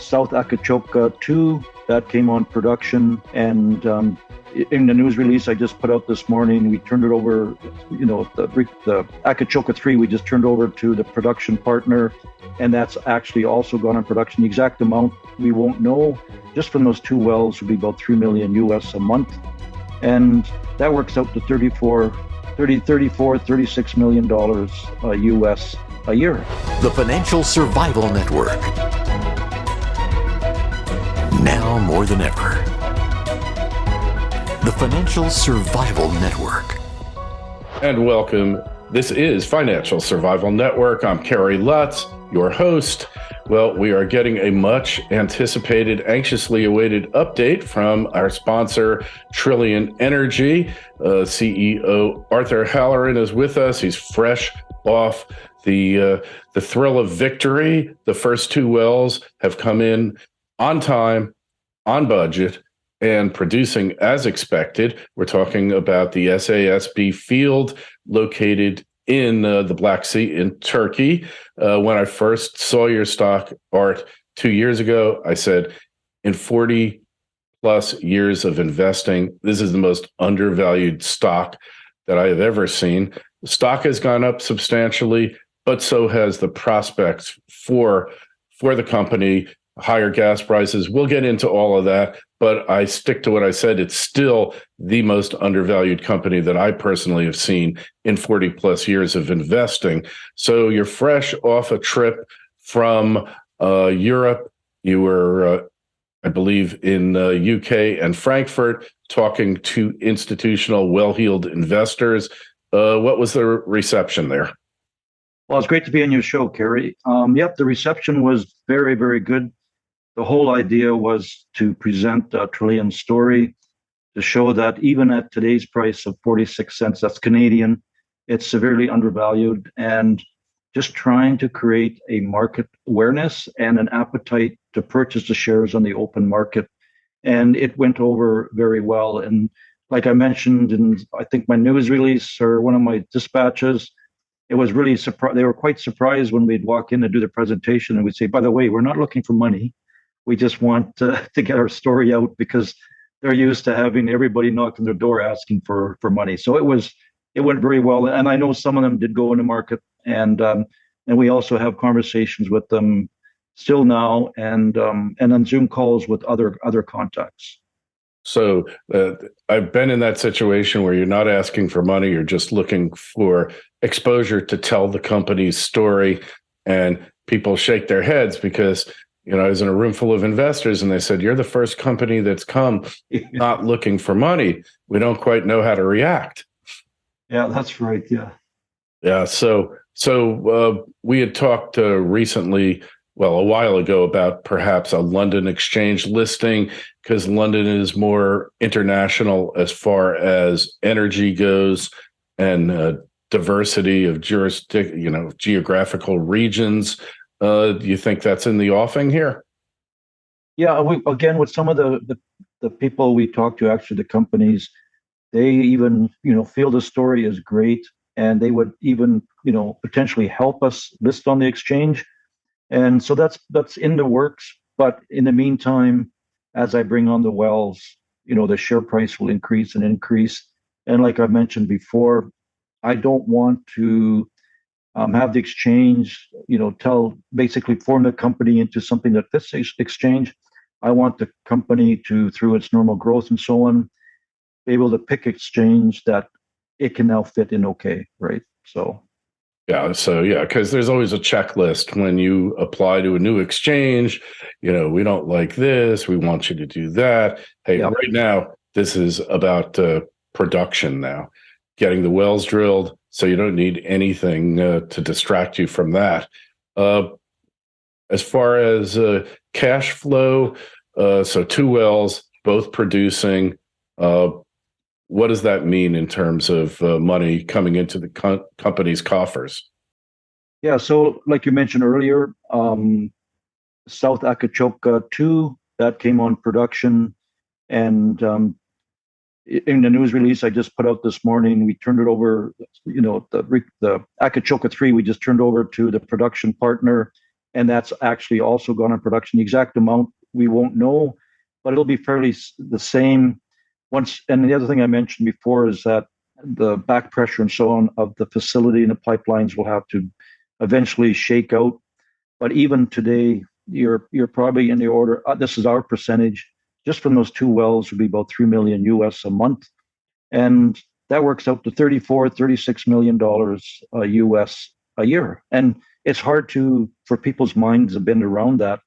South Akachoka 2 that came on production, and in the news release I just put out this morning, we turned it over, the Akachoka 3 we just turned over to the production partner, and that's actually also gone on production. The exact amount we won't know. Just from those two wells will be about $3 million US a month, and that works out to $36 million US a year. The Financial Survival Network. Now more than ever. The Financial Survival Network. And welcome. This is Financial Survival Network. I'm Kerry Lutz, your host. Well, we are getting a much anticipated, anxiously awaited update from our sponsor, Trillion Energy. CEO Arthur Halleran is with us. He's fresh off the thrill of victory. The first two wells have come in on time, on budget, and producing as expected. We're talking about the Sasb field located in the Black Sea in Turkey. When I first saw your stock, Art, 2 years ago, I said, in 40 plus years of investing, this is the most undervalued stock that I have ever seen. The stock has gone up substantially, but so has the prospects for the company. Higher gas prices. We'll get into all of that, but I stick to what I said. It's still the most undervalued company that I personally have seen in 40 plus years of investing. So you're fresh off a trip from Europe. You were, I believe, in UK and Frankfurt talking to institutional, well-heeled investors. What was the reception there? Well, it's great to be on your show, Kerry. The reception was very, very good. The whole idea was to present Trillion's story, to show that even at today's price of 46 cents, that's Canadian, it's severely undervalued, and just trying to create a market awareness and an appetite to purchase the shares on the open market. And it went over very well. And like I mentioned in, I think, my news release or one of my dispatches, it was really they were quite surprised when we'd walk in and do the presentation and we'd say, by the way, we're not looking for money. We just want to get our story out, because they're used to having everybody knock on their door asking for money. So it went very well. And I know some of them did go in the market, and we also have conversations with them still now, and on Zoom calls with other contacts. So I've been in that situation where you're not asking for money, you're just looking for exposure to tell the company's story, and people shake their heads because, I was in a room full of investors and they said, you're the first company that's come not looking for money. We don't quite know how to react. Yeah, that's right. Yeah. Yeah. So we had talked recently, a while ago, about perhaps a London exchange listing, because London is more international as far as energy goes, and diversity of geographical regions. Do you think that's in the offing here? Yeah, again, with some of the people we talked to, actually the companies, they even feel the story is great, and they would even potentially help us list on the exchange. And so that's in the works. But in the meantime, as I bring on the wells, the share price will increase and increase. And like I mentioned before, I don't want to have the exchange, form the company into something that fits the exchange. I want the company to, through its normal growth and so on, be able to pick exchange that it can now fit in okay, right? Because there's always a checklist when you apply to a new exchange. We don't like this, we want you to do that. Hey, Right now, this is about production now, getting the wells drilled, so you don't need anything to distract you from that. As far as cash flow, so two wells, both producing, what does that mean in terms of money coming into the company's coffers? Yeah, so like you mentioned earlier, South Akachoka 2, that came on production, and in the news release I just put out this morning, we turned it over, the Akachoka 3, we just turned over to the production partner, and that's actually also gone on production. The exact amount we won't know, but it'll be fairly the same. Once, and the other thing I mentioned before is that the back pressure and so on of the facility and the pipelines will have to eventually shake out. But even today, you're probably in the order. This is our percentage. Just from those two wells would be about $3 million US a month, and that works out to $36 million US a year. And it's hard for people's minds to bend around that,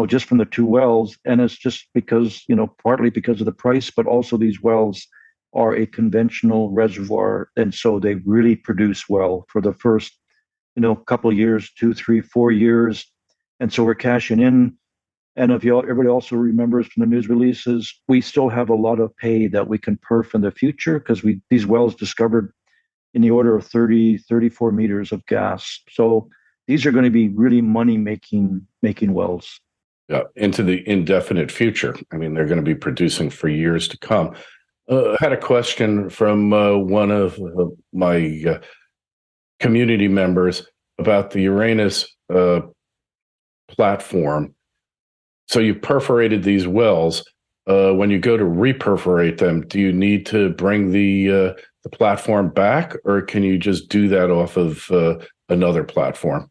just from the two wells. And it's just because, partly because of the price, but also these wells are a conventional reservoir. And so they really produce well for the first, couple of years, 2, 3, 4 years. And so we're cashing in. And if everybody also remembers from the news releases, we still have a lot of pay that we can perf in the future, because these wells discovered in the order of 30, 34 meters of gas. So these are going to be really money-making wells. Yeah, into the indefinite future. I mean, they're going to be producing for years to come. I had a question from one of my community members about the Uranus platform. So you perforated these wells. When you go to reperforate them, do you need to bring the platform back, or can you just do that off of another platform?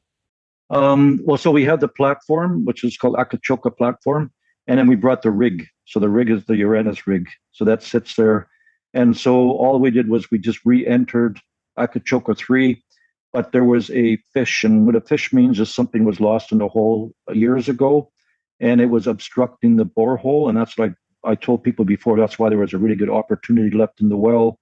Well, so we had the platform, which is called Akachoka platform, and then we brought the rig. So the rig is the Uranus rig. So that sits there. And so all we did was we just re-entered Akachoka 3, but there was a fish. And what a fish means is something was lost in the hole years ago, and it was obstructing the borehole. And that's like I told people before, that's why there was a really good opportunity left in the well.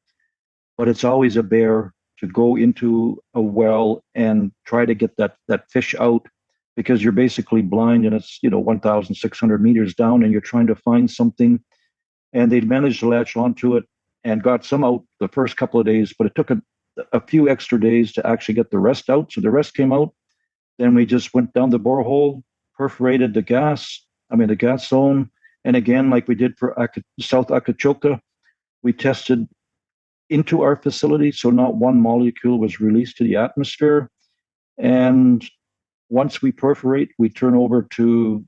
But it's always a bear to go into a well and try to get that fish out, because you're basically blind, and it's 1,600 meters down, and you're trying to find something. And they'd managed to latch onto it and got some out the first couple of days, but it took a few extra days to actually get the rest out. So the rest came out. Then we just went down the borehole, perforated the gas zone. And again, like we did for South Akachoka, we tested into our facility, so not one molecule was released to the atmosphere. And once we perforate, we turn over to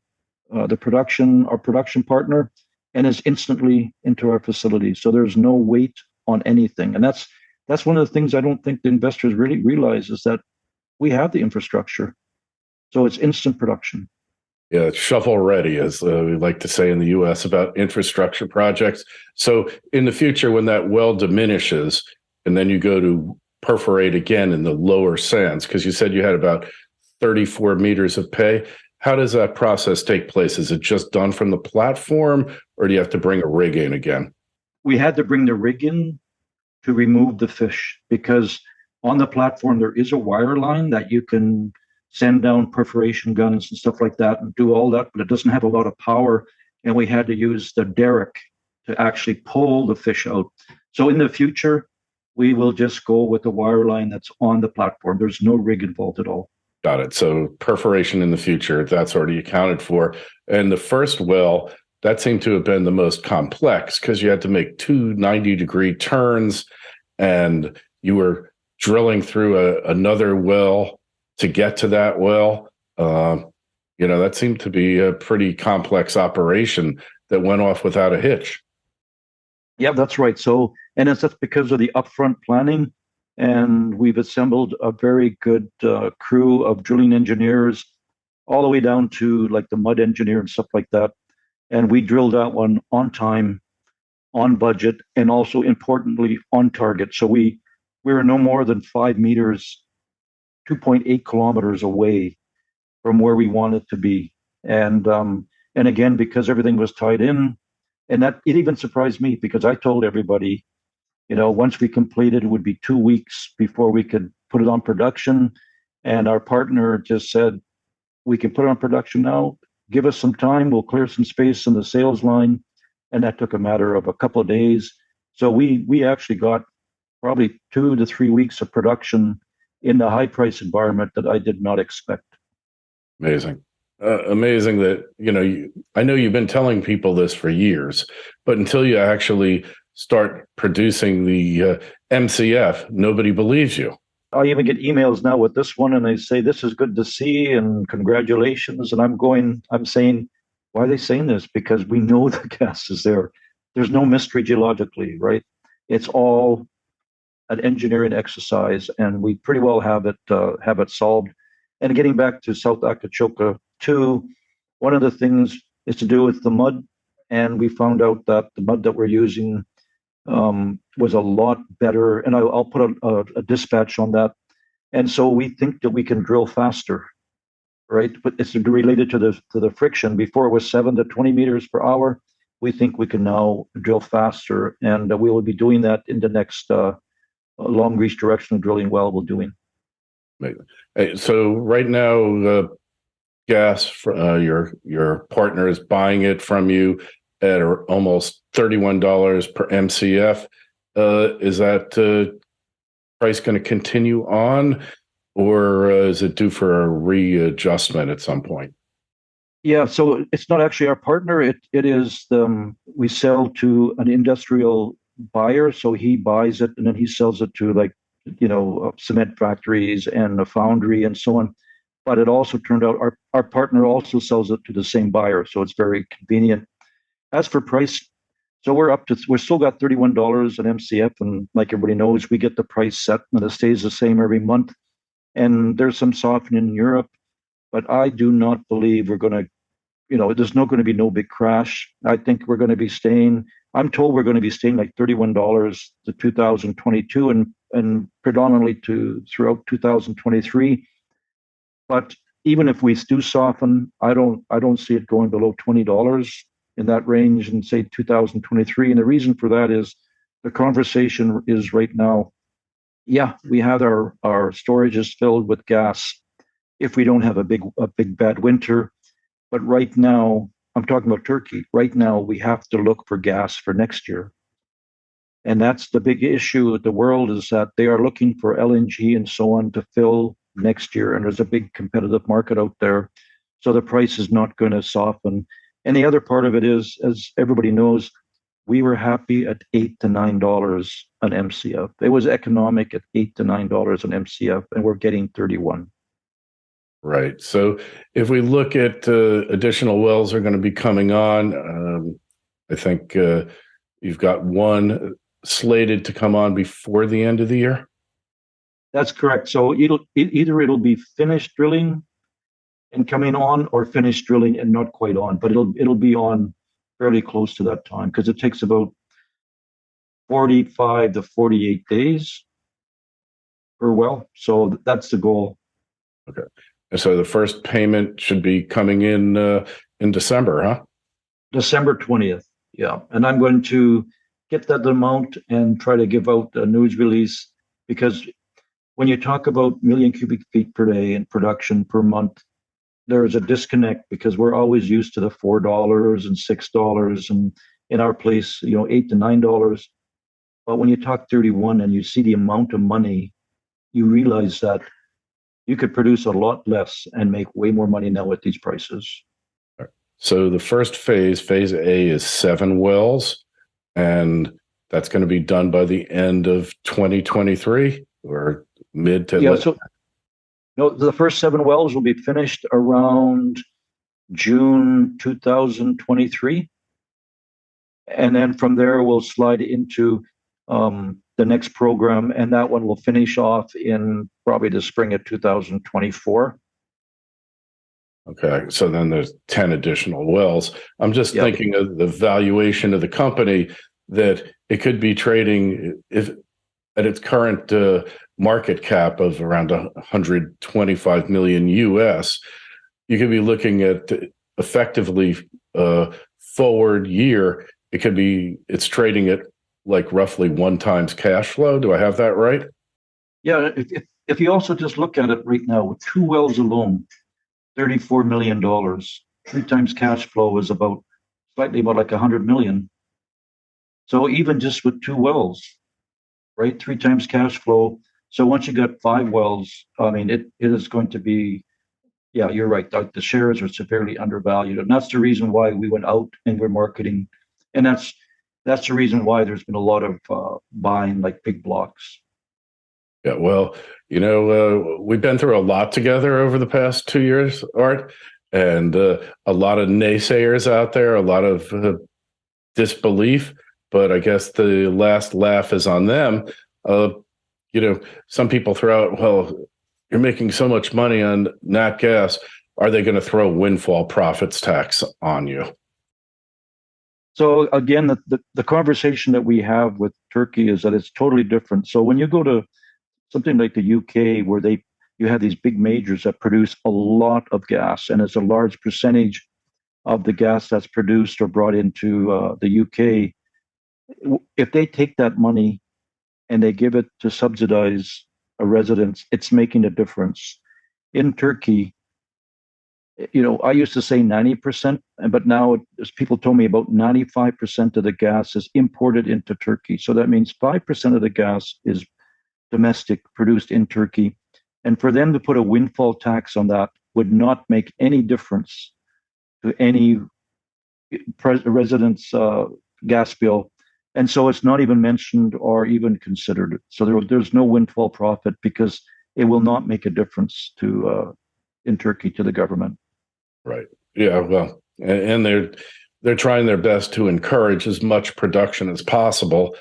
our production partner, and it's instantly into our facility. So there's no wait on anything. And that's one of the things I don't think the investors really realize, is that we have the infrastructure. So it's instant production. Yeah, it's shovel ready, as we like to say in the U.S. about infrastructure projects. So in the future, when that well diminishes and then you go to perforate again in the lower sands, because you said you had about 34 meters of pay, how does that process take place? Is it just done from the platform, or do you have to bring a rig in again? We had to bring the rig in to remove the fish, because on the platform there is a wire line that you can send down perforation guns and stuff like that and do all that, but it doesn't have a lot of power. And we had to use the derrick to actually pull the fish out. So in the future, we will just go with the wire line that's on the platform. There's no rig involved at all. Got it. So perforation in the future, that's already accounted for. And the first well, that seemed to have been the most complex, because you had to make 2 90-degree turns, and you were drilling through another well to get to that well. That seemed to be a pretty complex operation that went off without a hitch. Yeah, that's right. So, and that's because of the upfront planning. And we've assembled a very good crew of drilling engineers, all the way down to like the mud engineer and stuff like that. And we drilled that one on time, on budget, and also importantly on target. So we were no more than 5 meters, 2.8 kilometers away from where we wanted to be. And again, because everything was tied in, and that it even surprised me, because I told everybody, once we completed, it would be 2 weeks before we could put it on production. And our partner just said, we can put it on production now. Give us some time. We'll clear some space in the sales line. And that took a matter of a couple of days. So we actually got probably 2 to 3 weeks of production in the high price environment that I did not expect. Amazing. Amazing that, I know you've been telling people this for years, but until you actually start producing the MCF, nobody believes you. I even get emails now with this one, and they say this is good to see and congratulations. And I'm saying, why are they saying this? Because we know the gas is there. There's no mystery geologically, right? It's all an engineering exercise, and we pretty well have it solved. And getting back to South Akachoka too, one of the things is to do with the mud, and we found out that the mud that we're using was a lot better. And I'll put a dispatch on that. And so we think that we can drill faster, right? But it's related to the friction. Before it was 7 to 20 meters per hour. We think we can now drill faster, and we will be doing that in the next long reach directional drilling well we're doing. So right now, the gas, your partner is buying it from you at almost $31 per MCF. Is that price going to continue on, or is it due for a readjustment at some point? Yeah, so it's not actually our partner. It is we sell to an industrial buyer, so he buys it and then he sells it to cement factories and a foundry and so on. But it also turned out our partner also sells it to the same buyer, so it's very convenient. As for price, so we're still got $31 an MCF, and like everybody knows, we get the price set and it stays the same every month. And there's some softening in Europe, but I do not believe we're going to, there's not going to be no big crash. I think we're going to be staying. I'm told we're going to be staying like $31 to 2022 and predominantly throughout 2023. But even if we do soften, I don't see it going below $20 in that range in say 2023. And the reason for that is the conversation is right now. Yeah, we have our storages filled with gas if we don't have a big bad winter. But right now, I'm talking about Turkey. Right now, we have to look for gas for next year. And that's the big issue with the world, is that they are looking for LNG and so on to fill next year. And there's a big competitive market out there. So the price is not going to soften. And the other part of it is, as everybody knows, we were happy at $8 to $9 an MCF. It was economic at $8 to $9 an MCF, and we're getting 31. Right. So if we look at additional wells are going to be coming on, I think you've got one slated to come on before the end of the year. That's correct. So either it'll be finished drilling and coming on, or finished drilling and not quite on, but it'll be on fairly close to that time, because it takes about 45 to 48 days per well. So that's the goal. Okay. And so the first payment should be coming in December, huh? December 20th. Yeah. And I'm going to get that amount and try to give out a news release, because when you talk about million cubic feet per day in production per month, there is a disconnect, because we're always used to the $4 and $6, and in our place, $8 to $9. But when you talk 31 and you see the amount of money, you realize that you could produce a lot less and make way more money now at these prices. So the first phase A, is 7 wells, and that's going to be done by the end of 2023 or mid to late. No, the first 7 wells will be finished around June 2023. And then from there, we'll slide into the next program, and that one will finish off in probably the spring of 2024. Okay, so then there's 10 additional wells. I'm just thinking of the valuation of the company, that it could be trading at its current market cap of around 125 million US. You could be looking at effectively forward year. It's trading at like roughly 1 times cash flow. Do I have that right? Yeah. If you also just look at it right now, with 2 wells alone, $34 million, 3 times cash flow is slightly about like 100 million. So even just with 2 wells, right, 3 times cash flow. So once you got 5 wells, I mean, it is going to be, yeah, you're right. The shares are severely undervalued. And that's the reason why we went out and we're marketing. And that's the reason why there's been a lot of buying like big blocks. Yeah, well, we've been through a lot together over the past 2 years, Art, and a lot of naysayers out there, a lot of disbelief. But I guess the last laugh is on them. Some people throw out, well, you're making so much money on NatGas. Are they going to throw windfall profits tax on you? So again, the conversation that we have with Turkey is that it's totally different. So when you go to something like the UK, where you have these big majors that produce a lot of gas, and it's a large percentage of the gas that's produced or brought into the UK. If they take that money and they give it to subsidize a residence, it's making a difference. In Turkey, I used to say 90%, but now as people told me about 95% of the gas is imported into Turkey. So that means 5% of the gas is domestic, produced in Turkey. And for them to put a windfall tax on that would not make any difference to any resident's gas bill. And so it's not even mentioned or even considered. So there's no windfall profit because it will not make a difference in Turkey to the government. Right. Yeah. Well, and they're trying their best to encourage as much production as possible.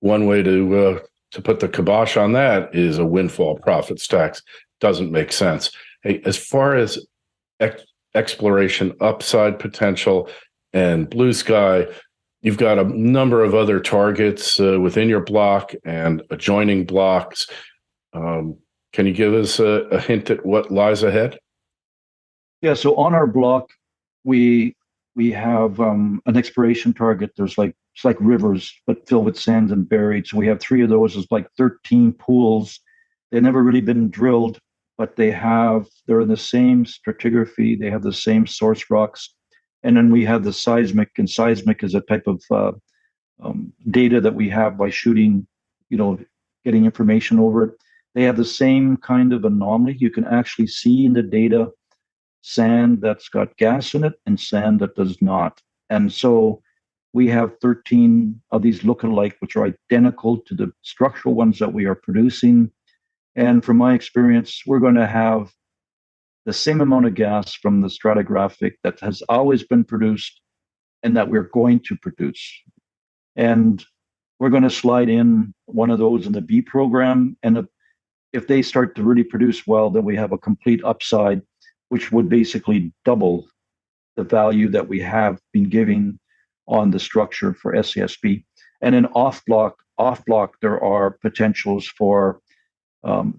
One way to put the kibosh on that is a windfall profits tax. Doesn't make sense. Hey, as far as exploration upside potential and blue sky, you've got a number of other targets within your block and adjoining blocks. Can you give us a hint at what lies ahead? Yeah, so on our block, we have an exploration target. It's like rivers, but filled with sands and buried. So we have 3 of those. It's like 13 pools. They've never really been drilled, but they're in the same stratigraphy. They have the same source rocks. And then we have the seismic, and seismic is a type of data that we have by shooting, getting information over it. They have the same kind of anomaly. You can actually see in the data sand that's got gas in it and sand that does not. And so we have 13 of these look-alike, which are identical to the structural ones that we are producing. And from my experience, we're going to have the same amount of gas from the stratigraphic that has always been produced and that we're going to produce. And we're going to slide in one of those in the B program. And if they start to really produce well, then we have a complete upside, which would basically double the value that we have been giving on the structure for SASB. And in off block, there are potentials for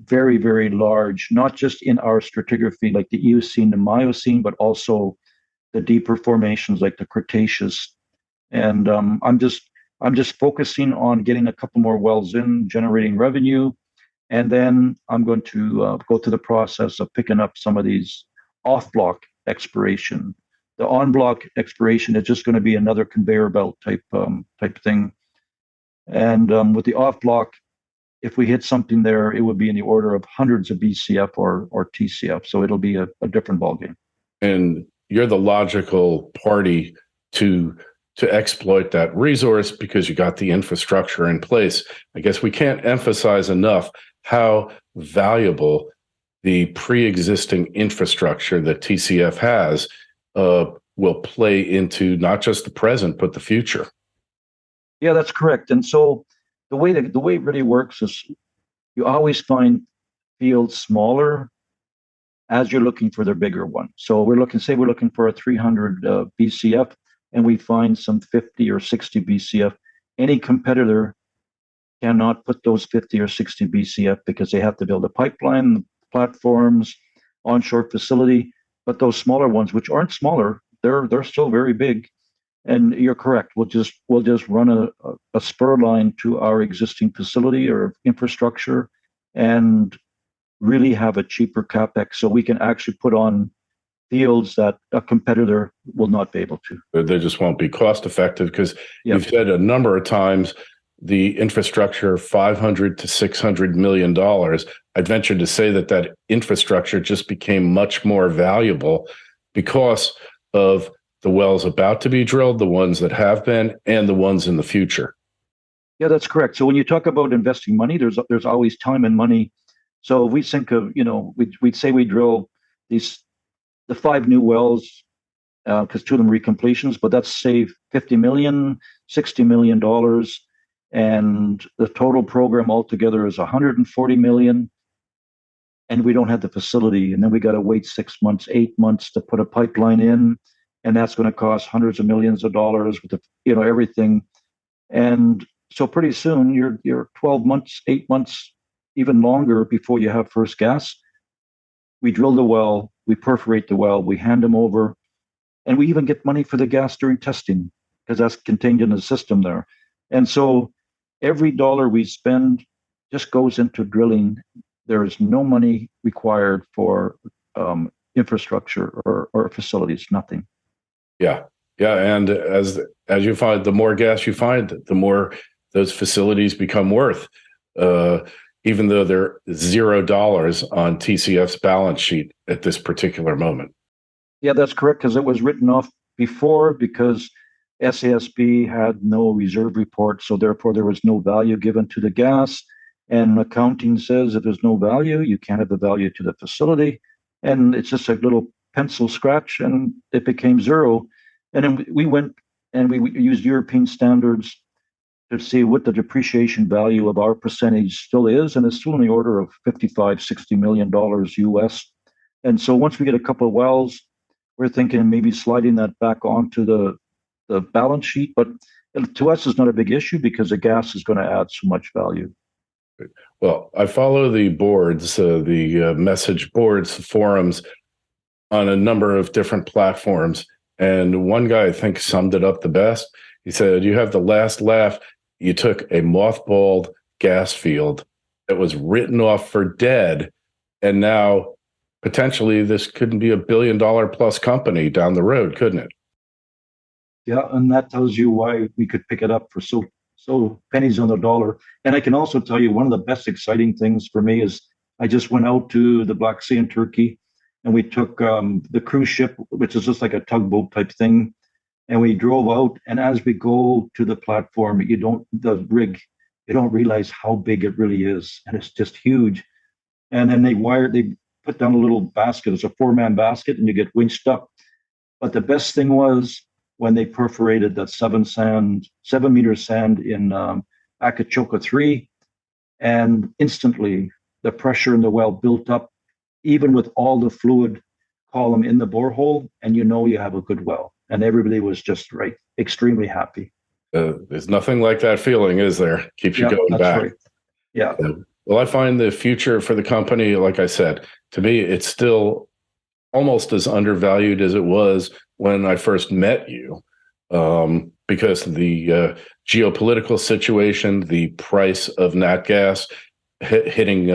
very, very large, not just in our stratigraphy like the Eocene and Miocene, but also the deeper formations like the Cretaceous. And I'm just focusing on getting a couple more wells in, generating revenue, and then I'm going to go through the process of picking up some of these off-block exploration. The on-block exploration is just going to be another conveyor belt type thing. And with the off-block, if we hit something there, it would be in the order of hundreds of BCF or TCF. So it'll be a different ballgame. And you're the logical party to exploit that resource because you got the infrastructure in place. I guess we can't emphasize enough how valuable the pre-existing infrastructure that TCF has will play into not just the present, but the future. Yeah, that's correct. And so the way it really works is you always find fields smaller as you're looking for their bigger one. So we're looking for a 300 BCF, and we find some 50 or 60 BCF. Any competitor cannot put those 50 or 60 BCF because they have to build a pipeline, platforms, onshore facility. But those smaller ones, which aren't smaller, they're still very big. And you're correct. We'll just run a spur line to our existing facility or infrastructure and really have a cheaper capex, so we can actually put on fields that a competitor will not be able to. They just won't be cost effective because You've said a number of times the infrastructure $500 to $600 million. I'd venture to say that infrastructure just became much more valuable because of the wells about to be drilled, the ones that have been, and the ones in the future. Yeah, that's correct. So when you talk about investing money, there's always time and money So if we think of, we'd say we drill the 5 new wells, because 2 of them recompletions, but that's save 50 million, $60 million. And the total program altogether is 140 million. And we don't have the facility. And then we got to wait 6 months, 8 months to put a pipeline in. And that's going to cost hundreds of millions of dollars with everything. And so pretty soon you're 12 months, 8 months, even longer before you have first gas. We drill the well, we perforate the well, we hand them over, and we even get money for the gas during testing because that's contained in the system there. And so every dollar we spend just goes into drilling. There is no money required for infrastructure or facilities, nothing. Yeah. And as you find, the more gas you find, the more those facilities become worth, even though they're $0 on TCF's balance sheet at this particular moment. Yeah, that's correct, because it was written off before because SASB had no reserve report, so therefore there was no value given to the gas. And accounting says if there's no value, you can't have the value to the facility. And it's just a little pencil scratch, and it became zero. And then we went and we used European standards to see what the depreciation value of our percentage still is, and it's still in the order of $55-60 million US. And so once we get a couple of wells, we're thinking maybe sliding that back onto the balance sheet. But to us, it's not a big issue because the gas is going to add so much value. Well, I follow the boards, the message boards, forums on a number of different platforms. And one guy, I think, summed it up the best. He said, you have the last laugh. You took a moth-balled gas field that was written off for dead, and now potentially this couldn't be $1 billion plus company down the road, couldn't it? Yeah, and that tells you why we could pick it up for so pennies on the dollar. And I can also tell you one of the best exciting things for me is I just went out to the Black Sea in Turkey, and we took the cruise ship, which is just like a tugboat type thing, and we drove out. And as we go to the platform, you don't realize how big it really is, and it's just huge. And then they put down a little basket. It's a 4-man basket, and you get winched up. But the best thing was when they perforated that 7-meter sand in Akachoka 3, and instantly the pressure in the well built up, even with all the fluid column in the borehole, and you have a good well. And everybody was just extremely happy. There's nothing like that feeling, is there? Keeps you going back. Right. Yeah. Well, I find the future for the company, like I said, to me, it's still almost as undervalued as it was when I first met you, because the geopolitical situation, the price of NatGas hitting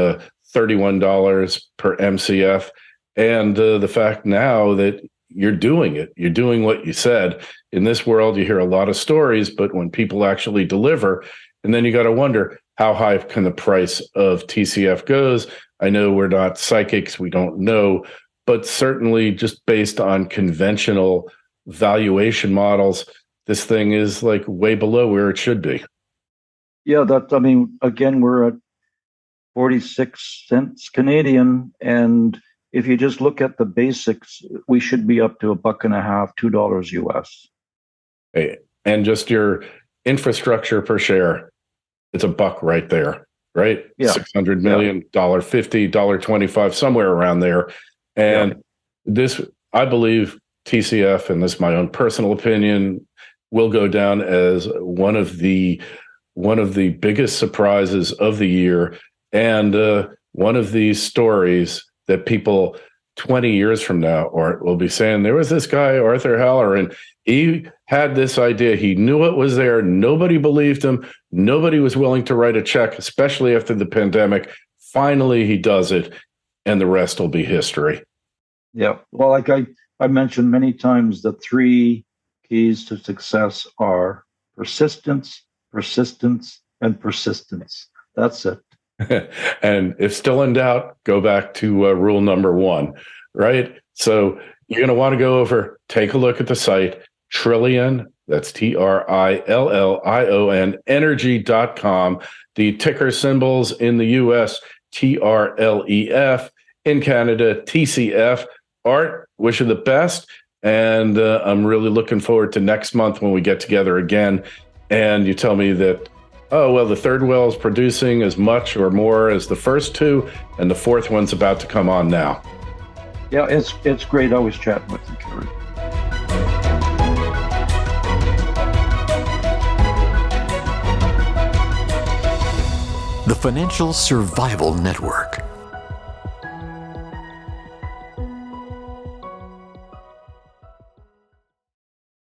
$31 per MCF, and the fact now that you're doing it. You're doing what you said. In this world, you hear a lot of stories, but when people actually deliver, and then you got to wonder, how high can the price of TCF goes? I know we're not psychics, we don't know, but certainly just based on conventional valuation models, this thing is like way below where it should be. Yeah, again, we're at 46 cents Canadian, and if you just look at the basics, we should be up to $1.50, $2 US. Hey, and just your infrastructure per share, it's $1 right there, right? Yeah. 600 million, $1.50, $1.25, somewhere around there. And this, I believe, TCF, and this is my own personal opinion, will go down as one of the biggest surprises of the year, and one of these stories that people 20 years from now will be saying, there was this guy, Arthur Halleran, he had this idea. He knew it was there. Nobody believed him. Nobody was willing to write a check, especially after the pandemic. Finally, he does it, and the rest will be history. Yeah. Well, like I mentioned many times, the 3 keys to success are persistence, persistence, and persistence. That's it. And if still in doubt, go back to rule number 1, right? So you're going to want to go over, take a look at the site, Trillion, that's TRILLION, energy.com. The ticker symbols in the US TRLEF, in Canada, TCF. Art, wish you the best. And I'm really looking forward to next month when we get together again. And you tell me that, oh, well, the third well is producing as much or more as the first two, and the fourth one's about to come on now. Yeah, it's great always chatting with you, Kerry. The Financial Survival Network.